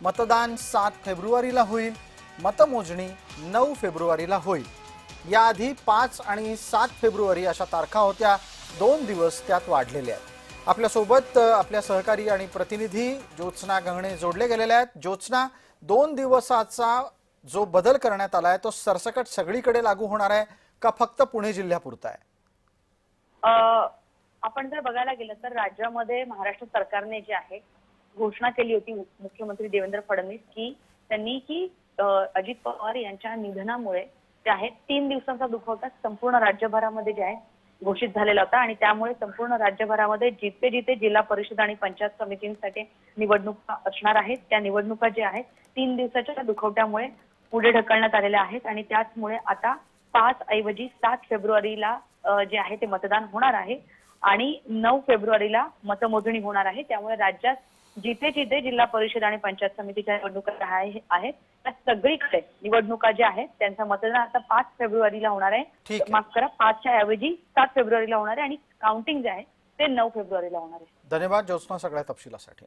मतदान 7 फेब्रुवारीला होईल, मतमोजणी 9 फेब्रुवारीला होईल। याआधी 5 आणि 7 फेब्रुवारी अशा तारखा होत्या, 2 दिवस त्यात वाढलेले आहेत। आपल्या सोबत आपल्या सहकारी आणि प्रतिनिधी ज्योत्स्ना गंगणे जोडले गेलेले आहेत। ज्योत्स्ना, 2 दिवसाचा जो बदल करण्यात आलाय तो सरसकट सगळीकडे लागू होणार आहे का फक्त पुणे जिल्ह्यापुरता आहे? आपण जर बघायला गेलं तर राज्यामध्ये महाराष्ट्र सरकारने जे आहे घोषणा केली होती मुख्यमंत्री देवेंद्र फडणवीस की अजित पवार यांच्या निधनामुळे जे आहे 3 दिवसांचा दुखवटा संपूर्ण राज्यभरामध्ये जे आहे घोषित झालेला होता आणि त्यामुळे संपूर्ण राज्यभरामध्ये जिथे जिल्हा परिषद आणि पंचायत समितींसाठी निवडणुका असणार आहेत त्या निवडणुका जे आहेत 3 दिवसाच्या दुखवट्यामुळे पुढे ढकलण्यात आलेल्या आहेत आणि त्याचमुळे आता 5 ऐवजी 7 फेब्रुवारीला जे आहे ते मतदान होणार आहे आणि 9 फेब्रुवारीला मतमोजणी होणार आहे। त्यामुळे राज्यात जिथे जिल्हा परिषद आणि पंचायत समितीच्या निवडणुका आहेत त्या सगळीकडे निवडणुका ज्या आहेत त्यांचं मतदान आता 5 फेब्रुवारीला होणार आहे। माफ करा, 5च्या ऐवजी 7 फेब्रुवारीला होणार आहे आणि काउंटिंग जे आहे ते 9 फेब्रुवारीला होणार आहे। धन्यवाद ज्योत्स्ना सगळ्या तपशिलासाठी।